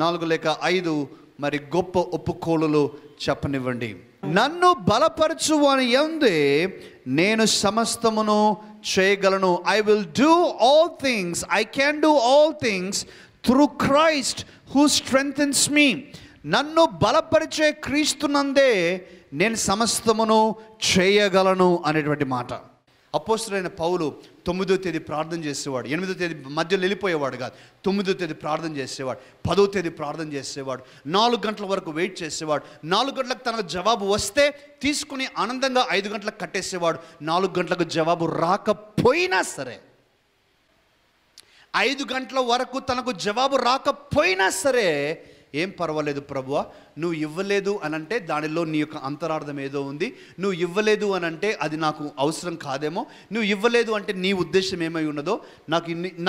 నాలుగు లేక 5 మరి గొప్ప ఒప్పుకోలులు చెప్పనివ్వండి. నన్ను బలపరచు వాని యందే నేను సమస్తమును చేయగలను. I will do all things, I can do all things through Christ who strengthens me. నన్ను బలపరిచే క్రీస్తునందే నేను సమస్తమును చేయగలను అనేటువంటి మాట. అపోస్తలుడైన పౌలు 9వ తేదీ ప్రార్థన చేసేవాడు, 8వ తేదీ మధ్యలో వెళ్ళిపోయేవాడు కాదు. 9వ తేదీ ప్రార్థన చేసేవాడు, 10వ తేదీ ప్రార్థన చేసేవాడు, 4 గంటల వరకు వెయిట్ చేసేవాడు. 4 గంటలకు తనకు జవాబు వస్తే తీసుకుని ఆనందంగా 5 గంటలకు కట్టేసేవాడు. 4 గంటలకు జవాబు రాకపోయినా సరే, 5 గంటల వరకు తనకు జవాబు రాకపోయినా సరే ఏం పర్వాలేదు ప్రభువా, నువ్వు ఇవ్వలేదు అనంటే దానిలో నీ యొక్క అంతరార్థం ఏదో ఉంది. నువ్వు ఇవ్వలేదు అనంటే అది నాకు అవసరం కాదేమో. నువ్వు ఇవ్వలేదు అంటే నీ ఉద్దేశం ఏమై ఉన్నదో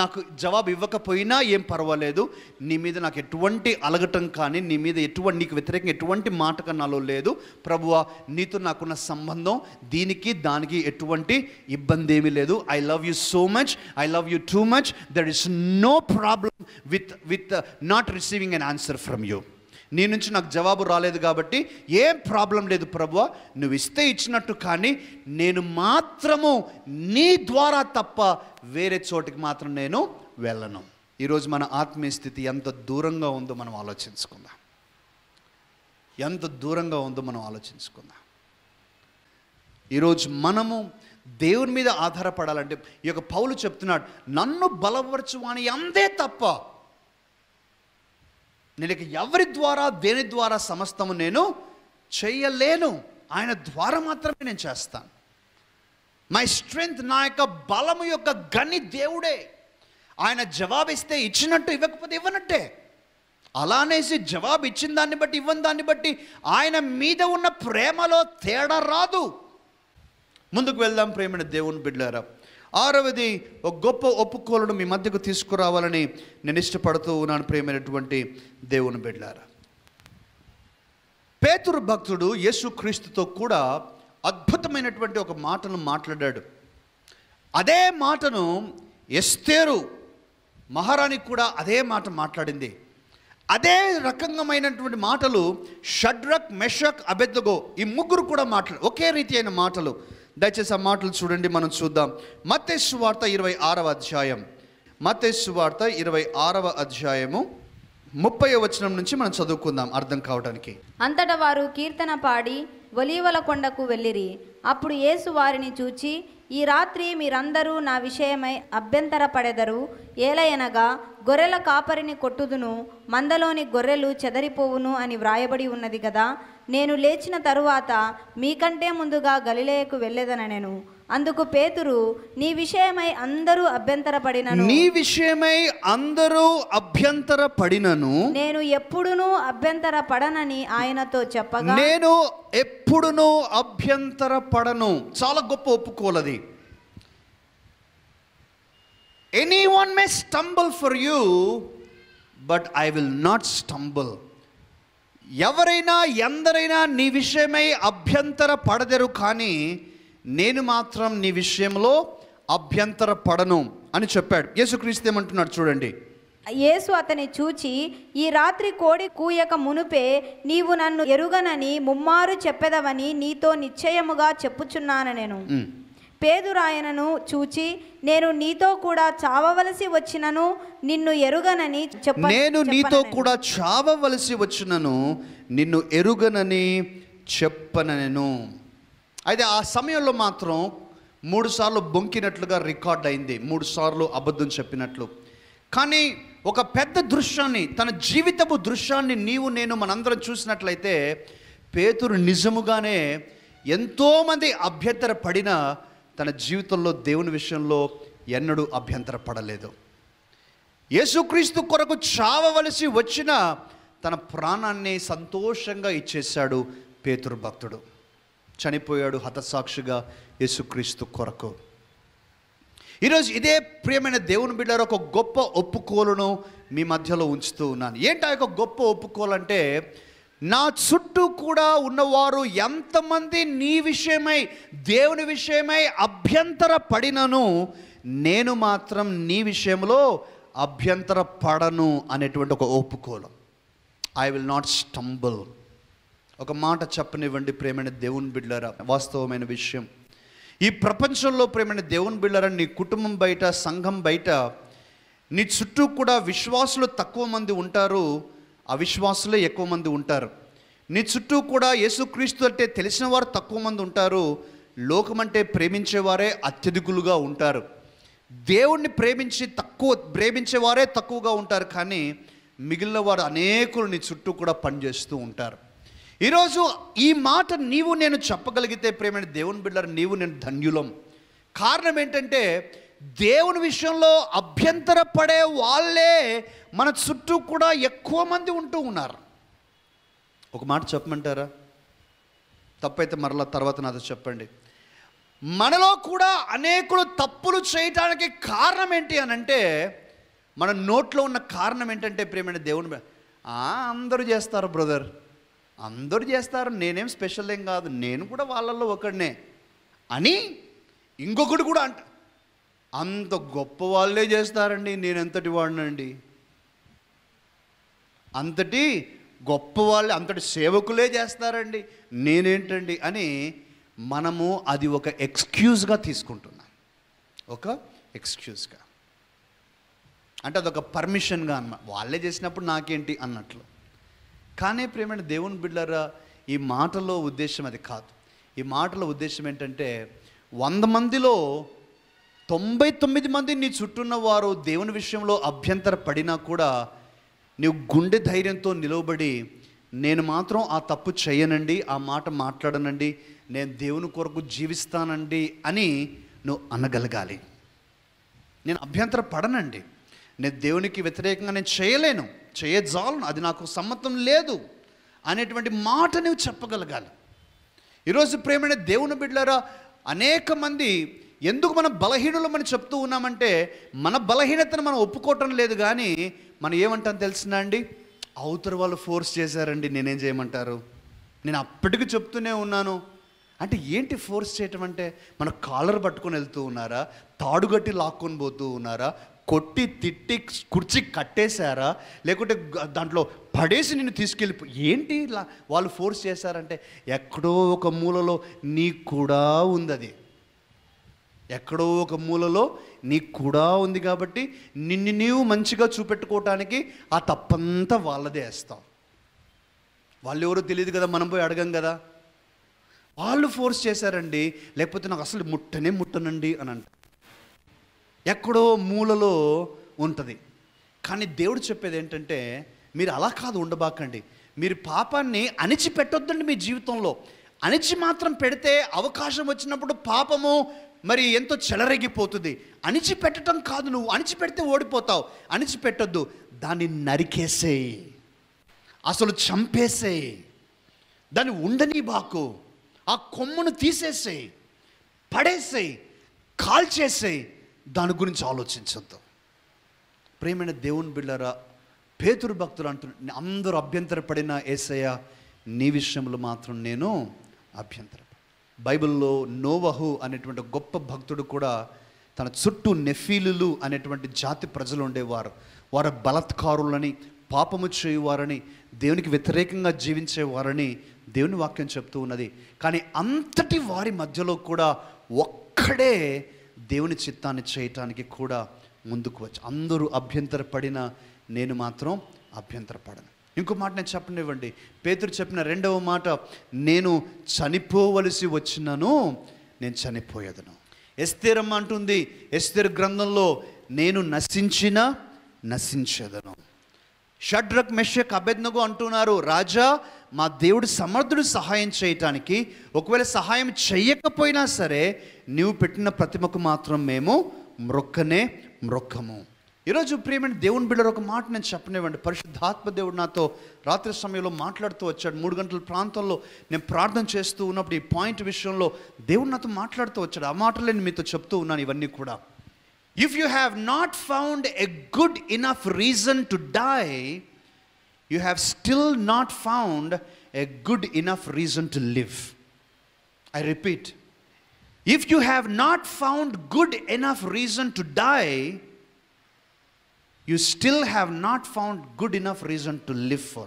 నాకు జవాబు ఇవ్వకపోయినా ఏం పర్వాలేదు. నీ మీద నాకు ఎటువంటి అలగటం కానీ, నీ మీద నీకు వ్యతిరేకంగా ఎటువంటి మాట నాలో లేదు ప్రభువా. నీతో నాకున్న సంబంధం దీనికి దానికి ఎటువంటి ఇబ్బంది ఏమీ లేదు. I love you so much, I love you too much. There is no problem with not receiving an answer from you. నీ నుంచి నాకు జవాబు రాలేదు కాబట్టి ఏం ప్రాబ్లం లేదు ప్రభువా, నువ్వు ఇస్తే ఇచ్చినట్టు, కానీ నేను మాత్రము నీ ద్వారా తప్ప వేరే చోటికి మాత్రం నేను వెళ్ళను. ఈరోజు మన ఆత్మీయ స్థితి ఎంత దూరంగా ఉందో మనం ఆలోచించుకుందాం. ఎంత దూరంగా ఉందో మనం ఆలోచించుకుందాం. ఈరోజు మనము దేవుని మీద ఆధారపడాలంటే ఈ యొక్క పౌలు చెప్తున్నాడు, నన్ను బలపరచువాని అందే తప్ప నేను ఎవరి ద్వారా దేని ద్వారా సమస్తము నేను చేయలేను. ఆయన ద్వారా మాత్రమే నేను చేస్తాను. మై స్ట్రెంగ్త్, నా యొక్క బలము యొక్క గని దేవుడే. ఆయన జవాబిస్తే ఇచ్చినట్టు, ఇవ్వకపోతే ఇవ్వనట్టే. అలానేసి జవాబు ఇచ్చిన దాన్ని బట్టి ఇవ్వని దాన్ని బట్టి ఆయన మీద ఉన్న ప్రేమలో తేడా రాదు. ముందుకు వెళ్దాం ప్రేమైన దేవుని బిడ్డలారా. 6వది ఒక గొప్ప ఒప్పుకోలను మీ మధ్యకు తీసుకురావాలని నేను ఇష్టపడుతూ ఉన్నాను ప్రేమైనటువంటి దేవుని బిడ్డలారా. పేతురు భక్తుడు యేసుక్రీస్తుతో కూడా అద్భుతమైనటువంటి ఒక మాటను మాట్లాడాడు. అదే మాటను ఎస్తేరు మహారాణి కూడా అదే మాట మాట్లాడింది. అదే రకంగామైనటువంటి మాటలు షడ్రక్, మెషక్, అబెద్నెగో ఈ ముగ్గురు కూడా ఒకే రీతి అయిన మాటలు. దయచేసి ఆ మాటలు చూడండి, మనం చూద్దాం. మత్తయి సువార్త 26వ అధ్యాయం, మత్తయి సువార్త 26వ అధ్యాయము 30వ వచనం నుంచి మనం చదువుకుందాం అర్థం కావడానికి. అంతటా వారు కీర్తన పాడి ఒలీవల కొండకు వెళ్ళిరి. అప్పుడు యేసు వారిని చూచి, ఈ రాత్రి మీరందరూ నా విషయమై అభ్యంతరపడెదరు. ఏలయనగా గొర్రెల కాపరిని కొట్టుదును, మందలోని గొర్రెలు చెదరిపోవును అని వ్రాయబడి ఉన్నది కదా. నేను లేచిన తరువాత మీకంటే ముందుగా గలిలయకు వెళ్ళేదనెను. అందుకు పేతురు, నీ విషయమై అందరూ అభ్యంతరపడినను నేను ఎప్పుడునూ అభ్యంతరపడనని ఆయనతో చెప్పగా, నేను ఎప్పుడునూ అభ్యంతరపడను. చాలా గొప్ప ఒప్పుకోలది. Anyone may stumble for you, but I will not stumble. ఎవరైనా ఎందరైనా నీ విషయమై అభ్యంతర పడదరు, కానీ నేను మాత్రం నీ విషయంలో అభ్యంతర పడను అని చెప్పాడు. యేసుక్రీస్తు ఏమంటున్నాడు చూడండి. యేసు అతని చూచి, ఈ రాత్రి కోడి కూయక మునుపే నీవు నన్ను ఎరుగనని ముమ్మారు చెప్పెదవని నీతో నిశ్చయముగా చెప్పుచున్నాను నేను. పేతురు ఆయనను చూచి, నేను నీతో కూడా చావవలసి వచ్చినను నిన్ను ఎరుగనని నేను నీతో కూడా చావవలసి వచ్చినను నిన్ను ఎరుగనని చెప్పనను. అయితే ఆ సమయంలో మాత్రం 3 సార్లు బొంకినట్లుగా రికార్డ్ అయింది, 3 సార్లు అబద్ధం చెప్పినట్లు. కానీ ఒక పెద్ద దృశ్యాన్ని, తన జీవితపు దృశ్యాన్ని నీవు నేను మనందరం చూసినట్లయితే, పేతురు నిజముగానే ఎంతోమంది అభ్యంతర పడినా తన జీవితంలో దేవుని విషయంలో ఎన్నడూ అభ్యంతర పడలేదు. యేసుక్రీస్తు కొరకు చావవలసి వచ్చిన తన ప్రాణాన్ని సంతోషంగా ఇచ్చేశాడు పేతురు భక్తుడు. చనిపోయాడు హతసాక్షిగా యేసుక్రీస్తు కొరకు. ఈరోజు ఇదే ప్రియమైన దేవుని బిడ్డలారా, ఒక గొప్ప ఒప్పుకోలును మీ మధ్యలో ఉంచుతూ ఉన్నాను. ఏంటి ఆ యొక్క గొప్ప ఒప్పుకోలంటే, నా చుట్టూ కూడా ఉన్నవారు ఎంతమంది నీ విషయమై, దేవుని విషయమై అభ్యంతర పడినను నేను మాత్రం నీ విషయంలో అభ్యంతర పడను అనేటువంటి ఒక ఒప్పుకోలు. I will not stumble. ఒక మాట చెప్పనివ్వండి ప్రియమైన దేవుని బిడ్డలారా, వాస్తవమైన విషయం. ఈ ప్రపంచంలో ప్రియమైన దేవుని బిడ్డలారా, నీ కుటుంబం బయట, సంఘం బయట నీ చుట్టూ కూడా విశ్వాసులు తక్కువ మంది ఉంటారు, అవిశ్వాసులే ఎక్కువ మంది ఉంటారు. నీ చుట్టూ కూడా యేసుక్రీస్తు అంటే తెలిసిన వారు తక్కువ మంది ఉంటారు, లోకమంటే ప్రేమించేవారే అత్యధికులుగా ఉంటారు. దేవుణ్ణి ప్రేమించేవారే తక్కువగా ఉంటారు, కానీ మిగిలిన వారు అనేకులు నీ చుట్టూ కూడా పనిచేస్తూ ఉంటారు. ఈరోజు ఈ మాట నీవు నేను చెప్పగలిగితే ప్రియమైన దేవుని బిడ్డలారా, నీవు నేను ధన్యులం. కారణం ఏంటంటే, దేవుని విషయంలో అభ్యంతర పడే వాళ్ళే మన చుట్టూ కూడా ఎక్కువ మంది ఉంటూ ఉన్నారు. ఒక మాట చెప్పమంటారా? తప్పైతే మరలా తర్వాత నాతో చెప్పండి. మనలో కూడా అనేకులు తప్పులు చేయటానికి కారణం ఏంటి అని అంటే, మన నోట్లో ఉన్న కారణం ఏంటంటే ప్రియమైన దేవుని, అందరూ చేస్తారు బ్రదర్, అందరూ చేస్తారు, నేనేం స్పెషల్ ఏం కాదు, నేను కూడా వాళ్ళల్లో ఒకడినే అని ఇంకొకటి కూడా అంత గొప్ప వాళ్ళే చేస్తారండి, నేను ఎంతటి వాడినండి, అంతటి గొప్ప వాళ్ళే, అంతటి సేవకులే చేస్తారండి, నేనేంటండి అని మనము అది ఒక ఎక్స్క్యూజ్గా తీసుకుంటున్నాం. ఒక ఎక్స్క్యూజ్గా అంటే అదొక పర్మిషన్గా అన్నమాట, వాళ్ళే చేసినప్పుడు నాకేంటి అన్నట్లు. కానీ ప్రియమైన దేవుని బిడ్డలారా, ఈ మాటలో ఉద్దేశం అది కాదు. ఈ మాటలో ఉద్దేశం ఏంటంటే, 100 మందిలో 99 మంది నీ చుట్టూన్న వారు దేవుని విషయంలో అభ్యంతర పడినా కూడా నీవు గుండె ధైర్యంతో నిలవబడి, నేను మాత్రం ఆ తప్పు చేయనండి, ఆ మాట మాట్లాడనండి, నేను దేవుని కొరకు జీవిస్తానండి అని నువ్వు అనగలగాలి. నేను అభ్యంతర పడనండి, నేను దేవునికి వ్యతిరేకంగా నేను చేయలేను, చేయజాలను, అది నాకు సమ్మతం లేదు అనేటువంటి మాట నువ్వు చెప్పగలగాలి. ఈరోజు ప్రేమైన దేవుని బిడ్డలారా, అనేక మంది ఎందుకు మనం బలహీనులమని చెప్తూ ఉన్నామంటే, మన బలహీనతను మనం ఒప్పుకోవటం లేదు, కానీ మనం ఏమంటాం తెలిసినా అండి, అవతల వాళ్ళు ఫోర్స్ చేశారండి, నేనేం చేయమంటారు, నేను అప్పటికి చెప్తూనే ఉన్నాను అంటే. ఏంటి ఫోర్స్ చేయటం అంటే, మన కాలర్ పట్టుకొని వెళ్తూ ఉన్నారా, తాడుగట్టి లాక్కొని పోతూ ఉన్నారా, కొట్టి తిట్టి కుర్చీ కట్టేశారా, లేకుంటే దాంట్లో పడేసి నిన్ను తీసుకెళ్ళిపో, ఏంటి వాళ్ళు ఫోర్స్ చేశారంటే, ఎక్కడో ఒక మూలలో నీకు కూడా ఉంది, అది ఎక్కడో ఒక మూలలో నీకు కూడా ఉంది, కాబట్టి నిన్ను నీవు మంచిగా చూపెట్టుకోవటానికి ఆ తప్పంతా వాళ్ళదే వేస్తాం. వాళ్ళు ఎవరో తెలియదు కదా, మనం పోయి అడగం కదా, వాళ్ళు ఫోర్స్ చేశారండి, లేకపోతే నాకు అసలు ముట్టనండి అని అంట. ఎక్కడో మూలలో ఉంటుంది. కానీ దేవుడు చెప్పేది ఏంటంటే, మీరు అలా కాదు, ఉండబాకండి, మీరు పాపాన్ని అణిచిపెట్టొద్దండి. మీ జీవితంలో అణిచి మాత్రం పెడితే అవకాశం వచ్చినప్పుడు పాపము మరి ఎంతో చెలరేగిపోతుంది. అణిచిపెట్టడం కాదు, నువ్వు అణిచిపెడితే ఓడిపోతావు. అణిచిపెట్టొద్దు, దాన్ని నరికేసేయి, అసలు చంపేసేయి, దాన్ని ఉండని బాకు, ఆ కొమ్మును తీసేసేయి, పడేసేయి, కాల్చేసేయి, దాని గురించి ఆలోచించొద్దు. ప్రియమైన దేవుని బిడ్డలారా, పేతురు భక్తులు అంటున్నారు, అందరూ అభ్యంతరపడిన యేసయ్య నీ విషయంలో మాత్రం నేను అభ్యంతరపడ. బైబిల్లో నోవహు అనేటువంటి గొప్ప భక్తుడు కూడా తన చుట్టూ నెఫీలులు అనేటువంటి జాతి ప్రజలు ఉండేవారు. వారు బలత్కారులని, పాపము చేయువారని, దేవునికి వ్యతిరేకంగా జీవించేవారని దేవుని వాక్యం చెప్తూ ఉన్నది. కానీ అంతటి వారి మధ్యలో కూడా ఒక్కడే దేవుని చిత్తాన్ని చేయటానికి కూడా ముందుకు వచ్చి, అందరూ అభ్యంతరపడిన నేను మాత్రం అభ్యంతరపడను. ఇంకో మాట నేను చెప్పనివ్వండి. పేతురు చెప్పిన రెండవ మాట, నేను చనిపోవలసి వచ్చినను నేను చనిపోయేదను. ఎస్తేరమ్మ అంటుంది ఎస్తేరు గ్రంథంలో, నేను నశించేదను. షడ్రక్ మెషక్ అబేద్నగో అంటున్నారు, రాజా మా దేవుడు సమర్థుడు సహాయం చేయటానికి, ఒకవేళ సహాయం చెయ్యకపోయినా సరే నీవు పెట్టిన ప్రతిమకు మాత్రం మేము మ్రొక్కము. ఈరోజు ప్రియమైన దేవుని బిడ్డలు ఒక మాట నేను చెప్పనివ్వండి. పరిశుద్ధాత్మ దేవుడు నాతో రాత్రి సమయంలో మాట్లాడుతూ వచ్చాడు. 3 గంటల ప్రాంతంలో నేను ప్రార్థన చేస్తూ ఉన్నప్పుడు ఈ పాయింట్ విషయంలో దేవుడు నాతో మాట్లాడుతూ వచ్చాడు. ఆ మాటలు నేను మీతో చెప్తూ ఉన్నాను ఇవన్నీ కూడా. If you have not found a good enough reason to die, you have still not found a good enough reason to live. I repeat, if you have not found good enough reason to die, you still have not found good enough reason to live for.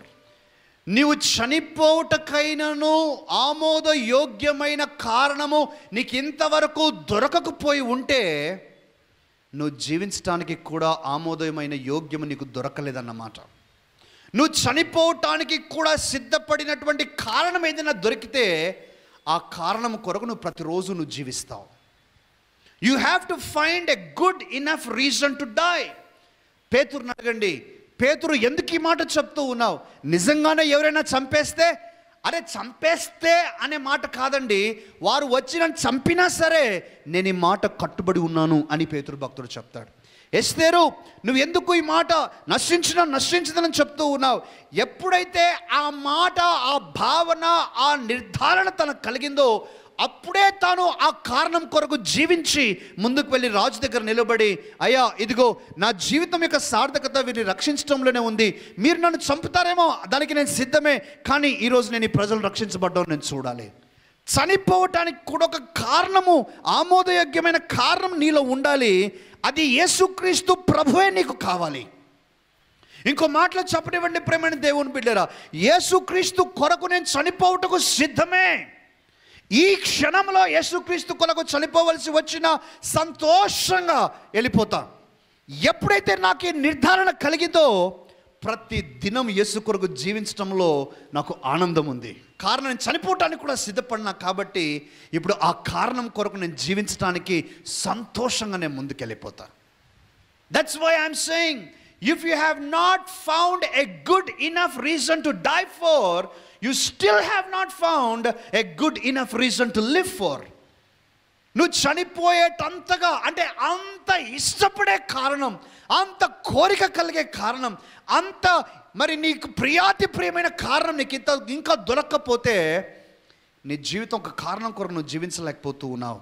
నీవు చనిపోవటకైనను ఆమోదయోగ్యమైన కారణము నీకు ఇంతవరకు దొరకకపోయి ఉంటే, నువ్వు జీవించడానికి కూడా ఆమోదమైన యోగ్యము నీకు దొరకలేదన్నమాట. నువ్వు చనిపోవటానికి కూడా సిద్ధపడినటువంటి కారణం ఏదైనా దొరికితే ఆ కారణం కొరకు నువ్వు ప్రతిరోజు నువ్వు జీవిస్తావు. You have to find a good enough reason to die. పేతురుని అడగండి, పేతురు ఎందుకు ఈ మాట చెప్తూ ఉన్నావు? నిజంగానే ఎవరైనా చంపేస్తే, అరే చంపేస్తే అనే మాట కాదండి, వారు వచ్చి నన్ను చంపినా సరే నేను ఈ మాట కట్టుబడి ఉన్నాను అని పేతురు భక్తుడు చెప్తాడు. ఎస్తేరు, నువ్వు ఎందుకు ఈ మాట నశించదని చెప్తూ ఉన్నావు? ఎప్పుడైతే ఆ మాట, ఆ భావన, ఆ నిర్ధారణ తనకు కలిగిందో అప్పుడే తాను ఆ కారణం కొరకు జీవించి ముందుకు వెళ్ళి రాజు దగ్గర నిలబడి, అయ్యా ఇదిగో నా జీవితం యొక్క సార్థకత వీరిని రక్షించడంలోనే ఉంది, మీరు నన్ను చంపుతారేమో దానికి నేను సిద్ధమే, కానీ ఈరోజు నేను ఈ ప్రజలు రక్షించబడ్డం నేను చూడాలి. చనిపోవటానికి కూడా ఒక కారణము, ఆమోదయోగ్యమైన కారణం నీలో ఉండాలి. అది యేసుక్రీస్తు ప్రభువే నీకు కావాలి. ఇంకో మాటలో చెప్పనివ్వండి ప్రేమైన దేవుని బిడ్డలారా, యేసుక్రీస్తు కొరకు నేను చనిపోవటకు సిద్ధమే. ఈ క్షణంలో యేసుక్రీస్తు కొరకు చనిపోవలసి వచ్చిన సంతోషంగా వెళ్ళిపోతా. ఎప్పుడైతే నాకు ఈ నిర్ధారణ కలిగిందో ప్రతి దినం యేసు కొరకు జీవించడంలో నాకు ఆనందం ఉంది. కారణం నేను చనిపోవటానికి కూడా సిద్ధపడినా కాబట్టి ఇప్పుడు ఆ కారణం కొరకు నేను జీవించడానికి సంతోషంగా నేను ముందుకెళ్ళిపోతా. That's why I'm saying, if you have not found a good enough reason to die for, you still have not found a good enough reason to live for. నువ్వు చనిపోయేటంతగా, అంటే అంత ఇష్టపడే కారణం, అంత కోరిక కలిగే కారణం, అంత మరి నీకు ప్రియమైన కారణం నీకు ఇంకా దొరక్కపోతే నీ జీవితం ఒక కారణం కొరకు నువ్వు జీవించలేకపోతూ ఉన్నావు.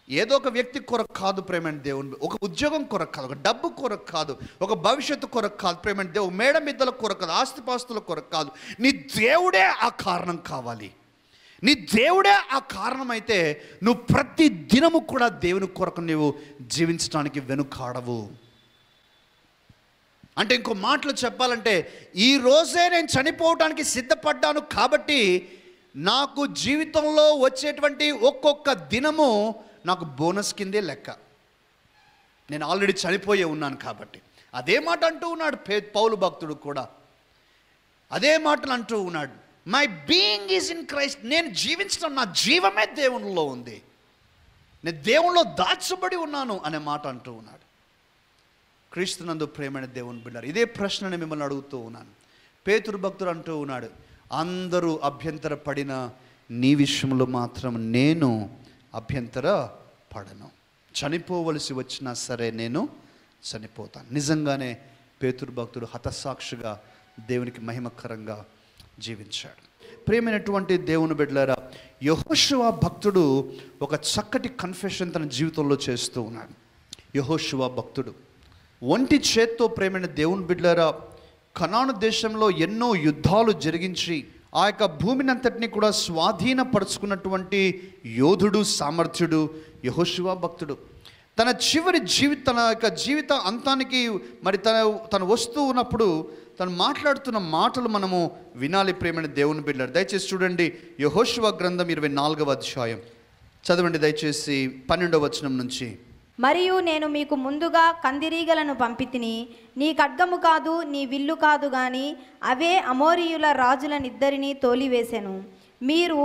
ఏదో ఒక వ్యక్తి కొరకు కాదు ప్రేమైన దేవుని, ఒక ఉద్యోగం కొరకు కాదు, ఒక డబ్బు కొరకు కాదు, ఒక భవిష్యత్తు కొరకు కాదు ప్రేమైన దేవుడు, మేడ మిద్దల కొరకు కాదు, ఆస్తిపాస్తుల కొరకు కాదు. నీ దేవుడే ఆ కారణం కావాలి. నీ దేవుడే ఆ కారణం అయితే నువ్వు ప్రతి దినము కూడా దేవుని కొరకు నువ్వు జీవించడానికి వెనుకాడవు. అంటే ఇంకో మాటలు చెప్పాలంటే, ఈ రోజే నేను చనిపోవడానికి సిద్ధపడ్డాను కాబట్టి నాకు జీవితంలో వచ్చేటువంటి ఒక్కొక్క దినము నాకు బోనస్ కిందే లెక్క. నేను ఆల్రెడీ చనిపోయే ఉన్నాను కాబట్టి. అదే మాట అంటూ ఉన్నాడు పౌలు భక్తుడు కూడా. అదే మాటలు అంటూ ఉన్నాడు, my being is in Christ. నేను జీవించడం, నా జీవమే దేవునిలో ఉంది, నేను దేవునిలో దాచబడి ఉన్నాను అనే మాట అంటూ ఉన్నాడు. క్రీస్తునందు ప్రేమైన దేవుని బిడ్డలారా, ఇదే ప్రశ్నని మిమ్మల్ని అడుగుతూ ఉన్నాను. పేతురు భక్తుడు అంటూ ఉన్నాడు, అందరూ అభ్యంతర పడిన నీ విషయంలో మాత్రం నేను అభ్యంతర పడను. చనిపోవలసి వచ్చినా సరే నేను చనిపోతాను. నిజంగానే పేతురు భక్తుడు హతసాక్షిగా దేవునికి మహిమకరంగా జీవించాడు. ప్రియమైనటువంటి దేవుని బిడ్డలారా, యెహోషువ భక్తుడు ఒక చక్కటి కన్ఫెషన్ తన జీవితంలో చేస్తూ ఉన్నాడు. యెహోషువ భక్తుడు. ఒంటి చేత్తో ప్రేమైన దేవుని బిడ్డలారా, కనాను దేశంలో ఎన్నో యుద్ధాలు జరిగించి ఆ యొక్క భూమిని అంతటినీ కూడా స్వాధీనపరుచుకున్నటువంటి యోధుడు, సామర్థ్యుడు యెహోషువ భక్తుడు. తన జీవిత అంతానికి మరి తను వస్తూ ఉన్నప్పుడు తను మాట్లాడుతున్న మాటలు మనము వినాలి ప్రేమైన దేవుని బిడ్డలారా. దయచేసి చూడండి, యెహోషువ గ్రంథం 24వ అధ్యాయం చదవండి దయచేసి 12వ వచనం నుంచి. మరియు నేను మీకు ముందుగా కందిరీగలను పంపితిని, నీ ఖడ్గము కాదు నీ విల్లు కాదు గాని అవే అమోరీయుల రాజులనిద్దరినీ తోలివేసెను. మీరు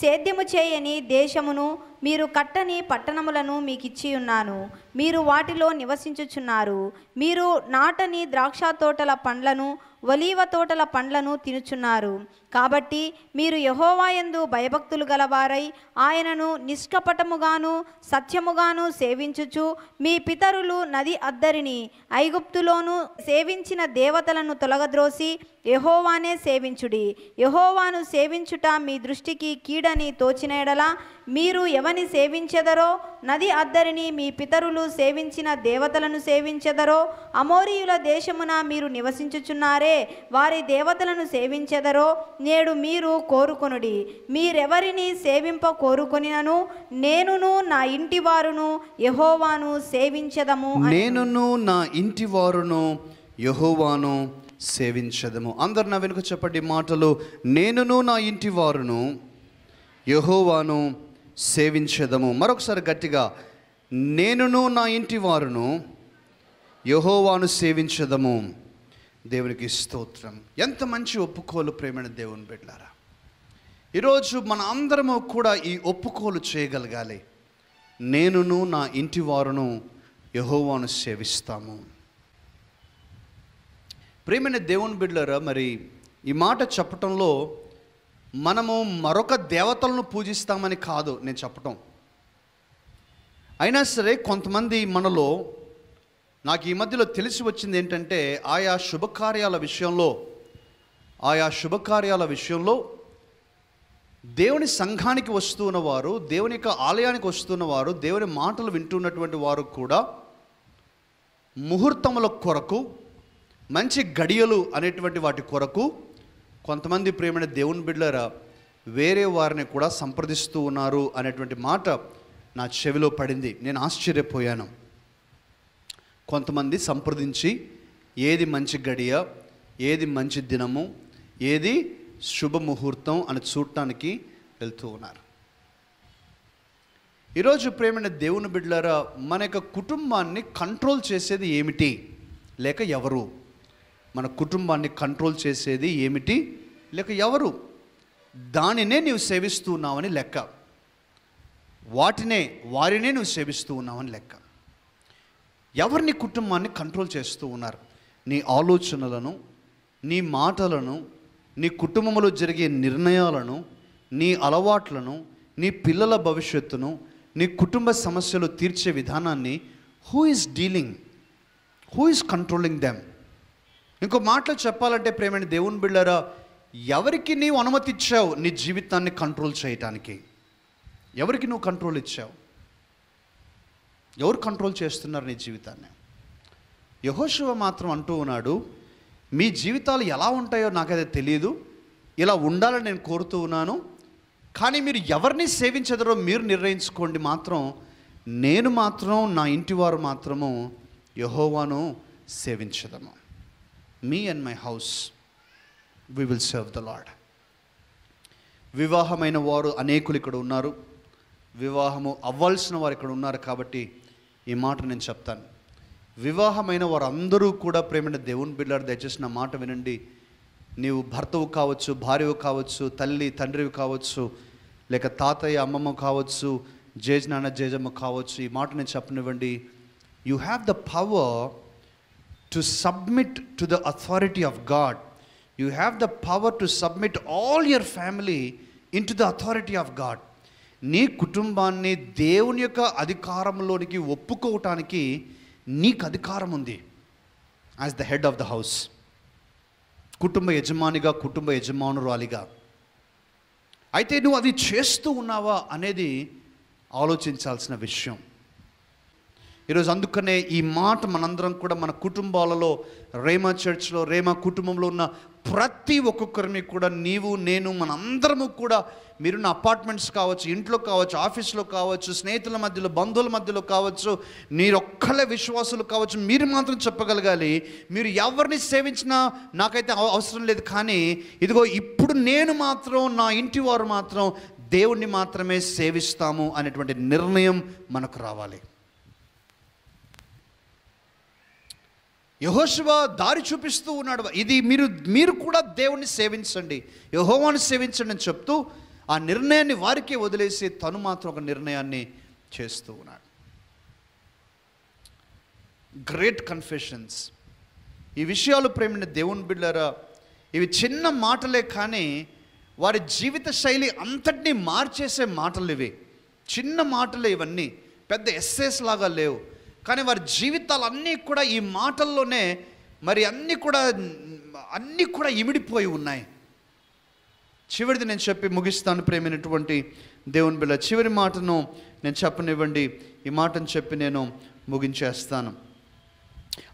సేద్యము చేయని దేశమును మీరు కట్టని పట్టణములను మీకిచ్చి ఉన్నాను. మీరు వాటిలో నివసించుచున్నారు. మీరు నాటని ద్రాక్ష తోటల పండ్లను ఒలీవ తోటల పండ్లను తినుచున్నారు. కాబట్టి మీరు యెహోవాయందు భయభక్తులు గలవారై ఆయనను నిష్కపటముగాను సత్యముగాను సేవించుచు మీ పితరులు నది అద్దరిని ఐగుప్తులోను సేవించిన దేవతలను తొలగద్రోసి యెహోవానే సేవించుడి. యెహోవాను సేవించుట మీ దృష్టికి కీడని తోచిన ఎడల మీరు ఎవని సేవించెదరో, నది అద్దరిని మీ పితరులు సేవించిన దేవతలను సేవించెదరో, అమోరీయుల దేశమున మీరు నివసించుచున్నారే వారి దేవతలను సేవించెదరో నేడు మీరు కోరుకొనుడి. మీరెవరిని సేవింప కోరుకొనినను నేనును నా ఇంటి వారును యెహోవాను సేవించెదము. నేనును నా ఇంటి వారును యెహోవాను సేవించెదము. అందరు నా వెనుక చెప్పండి మాటలు. నేనును నా ఇంటి వారును యెహోవాను సేవించెదము. మరొకసారి గట్టిగా, నేనును నా ఇంటి వారును యెహోవాను సేవించెదము. దేవునికి స్తోత్రం. ఎంత మంచి ఒప్పుకోలు ప్రేమైన దేవుని బిడ్డలారా. ఈరోజు మన అందరము కూడా ఈ ఒప్పుకోలు చేయగలగాలి. నేనును నా ఇంటి వారును యెహోవాను సేవిస్తాము. ప్రేమైన దేవుని బిడ్డలారా, మరి ఈ మాట చెప్పటంలో మనము మరొక దేవతలను పూజిస్తామని కాదు నేను చెప్పటం. అయినా సరే కొంతమంది మనలో, నాకు ఈ మధ్యలో తెలిసి వచ్చింది ఏంటంటే, ఆయా శుభకార్యాల విషయంలో దేవుని సంఘానికి వస్తున్న వారు, దేవుని యొక్క ఆలయానికి వస్తున్న వారు, దేవుని మాటలు వింటున్నటువంటి వారు కూడా ముహూర్తముల కొరకు, మంచి గడియలు అనేటువంటి వాటి కొరకు కొంతమంది ప్రేమైన దేవుని బిడ్డలారా వేరే వారిని కూడా సంప్రదిస్తూ ఉన్నారు అనేటువంటి మాట నా చెవిలో పడింది. నేను ఆశ్చర్యపోయాను. కొంతమంది సంప్రదించి ఏది మంచి గడియ, ఏది మంచి దినము, ఏది శుభముహూర్తం అని చూడటానికి వెళ్తూ ఉన్నారు. ఈరోజు ప్రేమైన దేవుని బిడ్డలారా, మన యొక్క కుటుంబాన్ని కంట్రోల్ చేసేది ఏమిటి లేక ఎవరు? మన కుటుంబాన్ని కంట్రోల్ చేసేది ఏమిటి లేక ఎవరు? దానినే నీవు సేవిస్తూ ఉన్నావని లెక్క. వారినే నువ్వు సేవిస్తూ ఉన్నావని లెక్క. ఎవరిని కుటుంబాన్ని కంట్రోల్ చేస్తూ ఉన్నారు? నీ ఆలోచనలను, నీ మాటలను, నీ కుటుంబంలో జరిగే నిర్ణయాలను, నీ అలవాట్లను, నీ పిల్లల భవిష్యత్తును, నీ కుటుంబ సమస్యలు తీర్చే విధానాన్ని హూ ఈజ్ కంట్రోలింగ్ దెమ్? ఇంకో మాటలో చెప్పాలంటే ప్రేమైన దేవుని బిడ్డలారా, ఎవరికి నీవు అనుమతి ఇచ్చావు నీ జీవితాన్ని కంట్రోల్ చేయటానికి? ఎవరికి నువ్వు కంట్రోల్ ఇచ్చావు? ఎవరు కంట్రోల్ చేస్తున్నారు నీ జీవితాన్ని? యెహోషువ మాత్రం అంటూ ఉన్నాడు, మీ జీవితాలు ఎలా ఉంటాయో నాకైతే తెలియదు, ఇలా ఉండాలని నేను కోరుతూ ఉన్నాను, కానీ మీరు ఎవరిని సేవించదరో మీరు నిర్ణయించుకోండి. నేను మాత్రం నా ఇంటి వారు మాత్రము యెహోవాను సేవించదము. Me and my house we will serve the Lord. వివాహమైన వారు అనేకులు ఇక్కడ ఉన్నారు, వివాహము అవ్వాల్సిన వారు ఇక్కడ ఉన్నారు. కాబట్టి ఈ మాట నేను చెప్తాను. వివాహమైన వారు అందరూ కూడా ప్రేమైన దేవుని బిడ్డలారా, దయచేసి నా మాట వినండి. నీవు భర్తవు కావచ్చు, భార్యవు కావచ్చు, తల్లి తండ్రివి కావచ్చు, లేక తాతయ్య అమ్మమ్మ కావచ్చు, జేజనాన్న జేజమ్మ కావచ్చు, ఈ మాట నేను చెప్పనివ్వండి. You have the power to submit to the authority of God. You have the power to submit all your family into the authority of God. నీ కుటుంబాన్ని దేవుని యొక్క అధికారంలోనికి ఒప్పుకోవటానికి నీకు అధికారం ఉంది as the head of the house. కుటుంబ యజమానిగా, కుటుంబ యజమానురాలిగా. అయితే నువ్వు అది చేస్తూ ఉన్నావా అనేది ఆలోచించాల్సిన విషయం. ఈరోజు అందుకనే ఈ మాట మనందరం కూడా మన కుటుంబాలలో, రేమా చర్చ్లో, రేమా కుటుంబంలో ఉన్న ప్రతి ఒక్కొక్కరిని కూడా, నీవు నేను మనందరము కూడా, మీరున్న అపార్ట్మెంట్స్ కావచ్చు, ఇంట్లో కావచ్చు, ఆఫీస్లో కావచ్చు, స్నేహితుల మధ్యలో, బంధువుల మధ్యలో కావచ్చు, మీరొక్కలే విశ్వాసులు కావచ్చు, మీరు మాత్రం చెప్పగలగాలి, మీరు ఎవరిని సేవించినా నాకైతే అవసరం లేదు, కానీ ఇదిగో ఇప్పుడు నేను మాత్రం, నా ఇంటి వారు మాత్రం దేవుణ్ణి మాత్రమే సేవిస్తాము అనేటువంటి నిర్ణయం మనకు రావాలి. యెహోషువ దారి చూపిస్తూ ఉన్నాడు. ఇది మీరు కూడా దేవుణ్ణి సేవించండి, యెహోవాను సేవించండి అని చెప్తూ ఆ నిర్ణయాన్ని వారికే వదిలేసి తను మాత్రం ఒక నిర్ణయాన్ని చేస్తూ ఉన్నాడు. Great confessions. ఈ విషయాలు ప్రేమైన దేవుని బిడ్డలారా, ఇవి చిన్న మాటలే, కానీ వారి జీవిత శైలి అంతటినీ మార్చేసే మాటలు ఇవి. చిన్న మాటలే ఇవన్నీ, పెద్ద ఎస్సేస్ లాగా లేవు, కానీ వారి జీవితాలన్నీ కూడా ఈ మాటల్లోనే మరి అన్నీ కూడా ఇమిడిపోయి ఉన్నాయి. చివరిది నేను చెప్పి ముగిస్తాను ప్రేమైనటువంటి దేవుని బిడ్డ. చివరి మాటను నేను చెప్పనివ్వండి, ఈ మాటను చెప్పి నేను ముగించేస్తాను.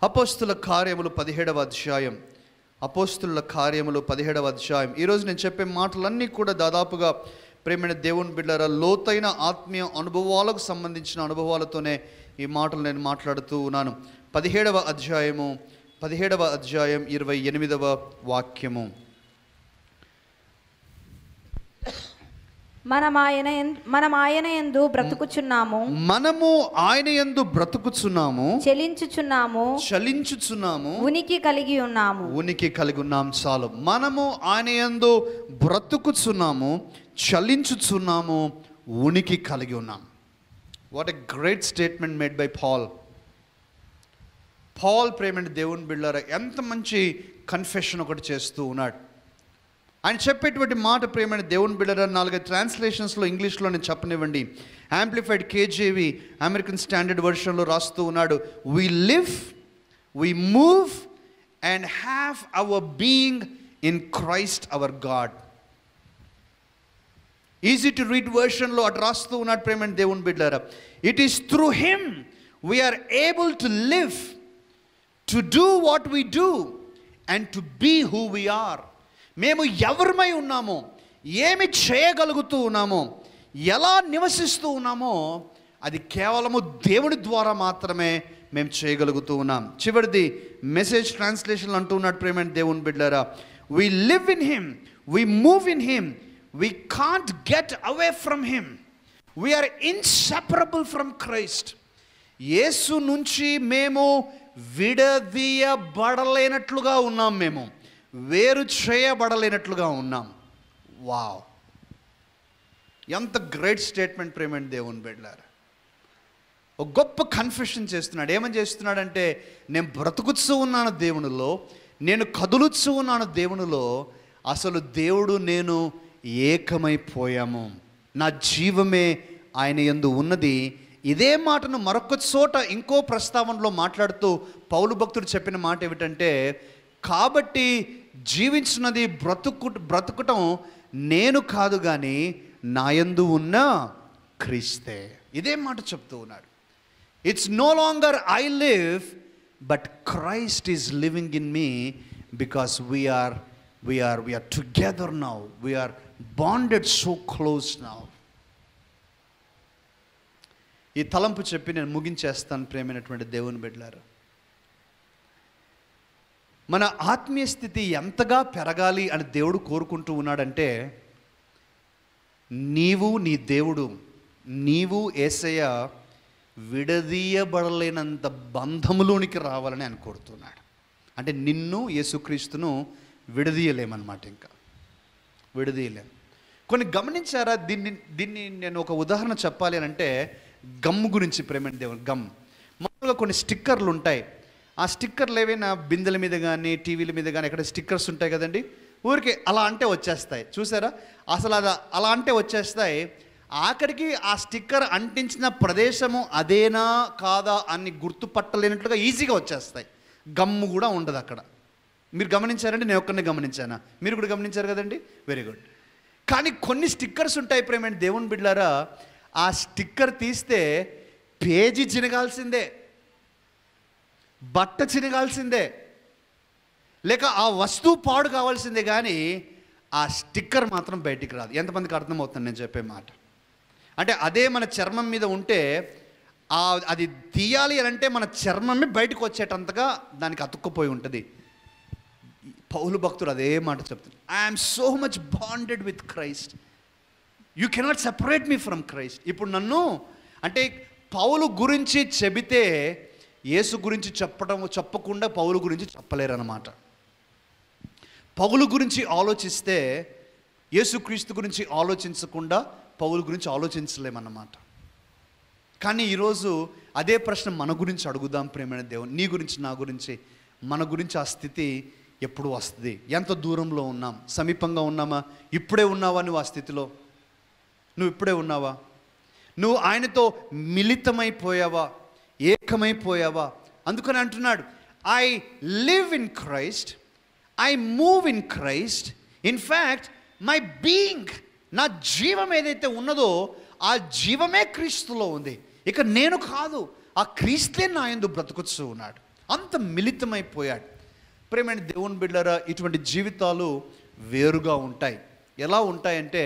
అపోస్తుల కార్యములు 17వ అధ్యాయం. అపోస్తుల కార్యములు 17వ అధ్యాయం. ఈరోజు నేను చెప్పే మాటలన్నీ కూడా దాదాపుగా ప్రేమైన దేవుని బిడ్డలారా లోతైన ఆత్మీయ అనుభవాలకు సంబంధించిన అనుభవాలతోనే ఈ మాటలు నేను మాట్లాడుతూ ఉన్నాను. 17వ అధ్యాయం 28వ వాక్యము. మనము ఆయన యందు బ్రతుకుచున్నాము, మనము ఆయన యందు బ్రతుకుచున్నాము, చలించుచున్నాము, ఉనికి కలిగి ఉన్నాము. చాలు. మనము ఆయన యందు బ్రతుకుచున్నాము, చలించుచున్నాము, ఉనికి కలిగి ఉన్నాము. What a great statement made by Paul. ప్రేమైన దేవుని బిడ్డలారా ఎంత మంచి కన్ఫెషన్ ఒకటి చేస్తూ ఉన్నాడు. ఆయన చెప్పేటువంటి మాట ప్రేమైన దేవుని బిడ్డలారా 4 ట్రాన్స్లేషన్స్లో ఇంగ్లీష్లో నేను చెప్పనివ్వండి. యాంప్లిఫైడ్ కేజేవి అమెరికన్ స్టాండర్డ్ వర్షన్లో రాస్తూ ఉన్నాడు, we live, we move and have our being in Christ our God. Easy to read వర్షన్లో అటు రాస్తూ ఉన్నాడు ప్రేమైన దేవుని బిడ్డలారా, it is through him we are able to live, to do what we do and to be who we are. మేము ఎవరిమై ఉన్నామో, ఏమి చేయగలుగుతూ ఉన్నామో, ఎలా నివసిస్తూ ఉన్నామో అది కేవలము దేవుడి ద్వారా మాత్రమే మేము చేయగలుగుతూ ఉన్నాం. చివరిది మెసేజ్ ట్రాన్స్లేషన్ అంటూ ఉన్నాడు ప్రేమైన దేవుని బిడ్డలారా, we live in him, we move in him, we can't get away from him, we are inseparable from Christ. యేసు నుంచి మేము విడదీయబడలేనట్లుగా ఉన్నాం, మేము వేరు చేయబడలేనట్లుగా ఉన్నాం. వావ్, ఎంత గ్రేట్ స్టేట్మెంట్ ప్రేమైన దేవుని బిడ్డలారా. ఒక గొప్ప కన్ఫెషన్ చేస్తున్నాడు. ఏమని చేస్తున్నాడంటే, నేను బ్రతుకుతూ ఉన్నాను దేవునిలో, నేను కదులుతూ ఉన్నాను దేవునిలో, అసలు దేవుడు నేను ఏకమైపోయాము, నా జీవమే ఆయన యందు ఉన్నది. ఇదే మాటను మరొక చోట ఇంకో ప్రస్తావనలో మాట్లాడుతూ పౌలు భక్తుడు చెప్పిన మాట ఏమిటంటే, కాబట్టి జీవించున్నది బ్రతుకటం నేను కాదు కానీ నా యందు ఉన్న క్రీస్తే. ఇదే మాట చెప్తూ ఉన్నాడు. It's no longer I live but Christ is living in me, because we are together now, we are bonded so close now. ఈ తలంపు చెప్పి నేను ముగించేస్తాను ప్రేమైనటువంటి దేవుని బిడ్డలారా. మన ఆత్మీయ స్థితి ఎంతగా పెరగాలి అని దేవుడు కోరుకుంటూ ఉన్నాడంటే, నీవు నీ దేవుడు, నీవు యేసయ్య విడదీయబడలేనంత బంధములోనికి రావాలని ఆయన కోరుతున్నాడు. అంటే నిన్ను యేసుక్రీస్తును విడదీయలేమన్నమాట, ఇంకా విడదీయలేం. కొన్ని గమనించారా? దీన్ని నేను ఒక ఉదాహరణ చెప్పాలి అని అంటే, గమ్ గురించి ప్రేమైన దేవుని. గమ్ మామూలుగా కొన్ని స్టిక్కర్లు ఉంటాయి. ఆ స్టిక్కర్లు ఏవైనా బిందెల మీద కానీ టీవీల మీద కానీ ఎక్కడ స్టిక్కర్స్ ఉంటాయి కదండి, ఊరికి అలా అంటే వచ్చేస్తాయి. చూసారా? అసలు అలా అంటే వచ్చేస్తాయి. ఆఖరికి ఆ స్టిక్కర్ అంటించిన ప్రదేశము అదేనా కాదా అని గుర్తుపట్టలేనట్లుగా ఈజీగా వచ్చేస్తాయి. గమ్ము కూడా ఉండదు అక్కడ. మీరు గమనించారంటే నేను ఒక్కరిని గమనించానా? మీరు కూడా గమనించారు కదండి, వెరీ గుడ్. కానీ కొన్ని స్టిక్కర్స్ ఉంటాయి ప్రేమైన దేవుని బిడ్డలారా, ఆ స్టిక్కర్ తీస్తే పేజీ చినగాల్సిందే. బట్ట చినగాల్సిందే, లేక ఆ వస్తువు పాడు కావాల్సిందే, కానీ ఆ స్టిక్కర్ మాత్రం బయటికి రాదు. ఎంతమందికి అర్థమవుతుంది నేను చెప్పే మాట? అంటే అదే మన చర్మం మీద ఉంటే అది తీయాలి అని అంటే మన చర్మమే బయటకు వచ్చేటంతగా దానికి అతుక్కుపోయి ఉంటుంది. పౌలు భక్తుడు అదే మాట చెప్తాడు, I'm so much bonded with Christ, you cannot separate me from Christ. ఇప్పుడు నన్ను అంటే పౌలు గురించి చెబితే యేసు గురించి చెప్పకుండా పౌలు గురించి చెప్పలేరు అన్నమాట. పౌలు గురించి ఆలోచిస్తే యేసుక్రీస్తు గురించి ఆలోచించకుండా పౌలు గురించి ఆలోచించలేమన్నమాట. కానీ ఈరోజు అదే ప్రశ్న మన గురించి అడుగుదాం. ప్రేమైన దేవుని, నీ గురించి, నా గురించి, మన గురించి ఆ స్థితి ఎప్పుడు వస్తుంది? ఎంత దూరంలో ఉన్నాం? సమీపంగా ఉన్నామా? ఇప్పుడే ఉన్నావా నువ్వు ఆ స్థితిలో? నువ్వు ఇప్పుడే ఉన్నావా? నువ్వు ఆయనతో మిళితమైపోయావా? ఏకమైపోయావా? అందుకని అంటున్నాడు, I live in Christ, I move in Christ, in fact my being, నా జీవం ఏదైతే ఉన్నదో ఆ జీవమే క్రీస్తులో ఉంది. ఇక నేను కాదు, ఆ క్రీస్తే నా యందు బ్రతుకుతూ ఉన్నాడు. అంత మిళితమైపోయాడు. ప్రేమైన దేవుని బిడ్డలారా, ఇటువంటి జీవితాలు వేరుగా ఉంటాయి. ఎలా ఉంటాయంటే,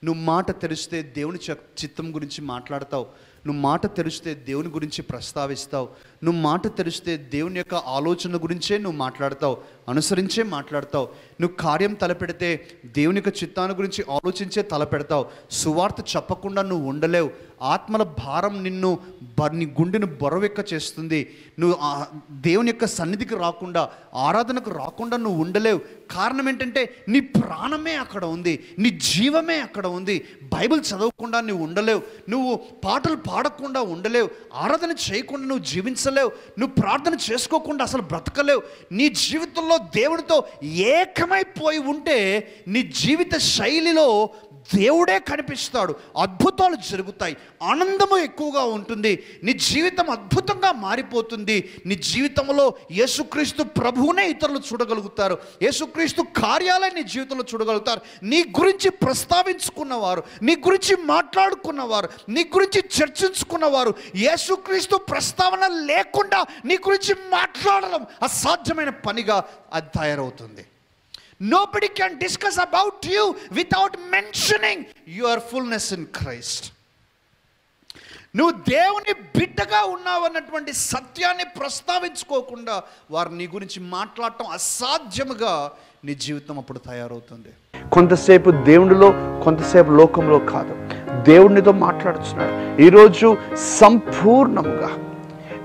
నువ్వు మాట తెరిస్తే దేవుని చిత్తం గురించి మాట్లాడతావు, నువ్వు మాట తెరిస్తే దేవుని గురించి ప్రస్తావిస్తావు, నువ్వు మాట తెరిస్తే దేవుని యొక్క ఆలోచన గురించే నువ్వు మాట్లాడతావు, అనుసరించే మాట్లాడతావు. నువ్వు కార్యం తలపెడితే దేవుని యొక్క చిత్తాన్ని గురించి ఆలోచించే తలపెడతావు. సువార్త చెప్పకుండా నువ్వు ఉండలేవు. ఆత్మల భారం నీ గుండెను బరువెక్క చేస్తుంది. నువ్వు దేవుని యొక్క సన్నిధికి రాకుండా, ఆరాధనకు రాకుండా నువ్వు ఉండలేవు. కారణం ఏంటంటే నీ ప్రాణమే అక్కడ ఉంది, నీ జీవమే అక్కడ ఉంది. బైబిల్ చదవకుండా నువ్వు ఉండలేవు, నువ్వు పాటలు పాడకుండా ఉండలేవు, ఆరాధన చేయకుండా నువ్వు జీవించలేవు, నువ్వు ప్రార్థన చేసుకోకుండా అసలు బ్రతకలేవు. నీ జీవితంలో దేవుడితో ఏకమైపోయి ఉంటే నీ జీవిత శైలిలో దేవుడే కనిపిస్తాడు, అద్భుతాలు జరుగుతాయి, ఆనందము ఎక్కువగా ఉంటుంది, నీ జీవితం అద్భుతంగా మారిపోతుంది. నీ జీవితంలో యేసుక్రీస్తు ప్రభువునే ఇతరులు చూడగలుగుతారు, యేసుక్రీస్తు కార్యాలయం నీ జీవితంలో చూడగలుగుతారు. నీ గురించి ప్రస్తావించుకున్నవారు, నీ గురించి మాట్లాడుకున్నవారు, నీ గురించి చర్చించుకున్నవారు యేసుక్రీస్తు ప్రస్తావన లేకుండా నీ గురించి మాట్లాడడం అసాధ్యమైన పనిగా అది తయారవుతుంది. Nobody can discuss about you without mentioning your fullness in Christ. నువ్వు దేవుని బిడ్డగా ఉన్నావన్నటువంటి సత్యాన్ని ప్రస్తావించుకోకుండా వారు నీ గురించి మాట్లాడటం అసాధ్యముగా నీ జీవితం అప్పుడు తయారవుతుంది. కొంతసేపు దేవునిలో, కొంతసేపు లోకంలో కాదు, దేవునితో మాట్లాడుతున్నాడు. ఈరోజు సంపూర్ణముగా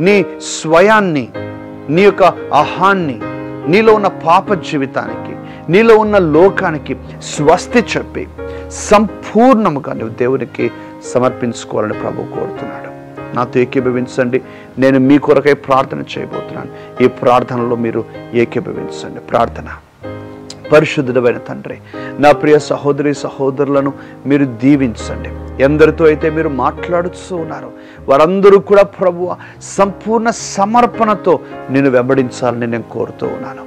నీ స్వయాన్ని, నీ యొక్క అహాన్ని, నీలో ఉన్న పాప జీవితానికి, నీలో ఉన్న లోకానికి స్వస్తి చెప్పి సంపూర్ణముగా నువ్వు దేవునికి సమర్పించుకోవాలని ప్రభు కోరుతున్నాడు. నాతో ఏకీభవించండి. నేను మీ కొరకై ప్రార్థన చేయబోతున్నాను. ఈ ప్రార్థనలో మీరు ఏకీభవించండి. ప్రార్థన. పరిశుద్ధుడైన తండ్రి, నా ప్రియ సహోదరి సహోదరులను మీరు దీవించండి. ఎందరితో అయితే మీరు మాట్లాడుతూ ఉన్నారు వారందరూ కూడా ప్రభువా సంపూర్ణ సమర్పణతో నేను వెంబడించాలని నేను కోరుతూ ఉన్నాను.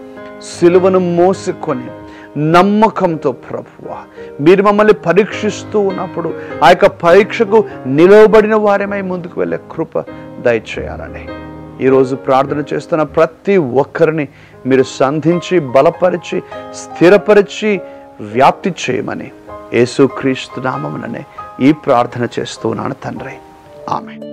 సిలువను మోసుకొని నమ్మకంతో ప్రభువా మీరు మమ్మల్ని పరీక్షిస్తూ ఉన్నప్పుడు ఆ యొక్క పరీక్షకు నిలవబడిన వారేమై ముందుకు వెళ్ళే కృప దయచేయాలని ఈరోజు ప్రార్థన చేస్తున్న ప్రతి ఒక్కరిని మీరు సంధించి, బలపరిచి, స్థిరపరిచి, వ్యాప్తి చేయమని యేసుక్రీస్తు నామముననే ఈ ప్రార్థన చేస్తూ ఉన్నాను తండ్రి. ఆమేన్.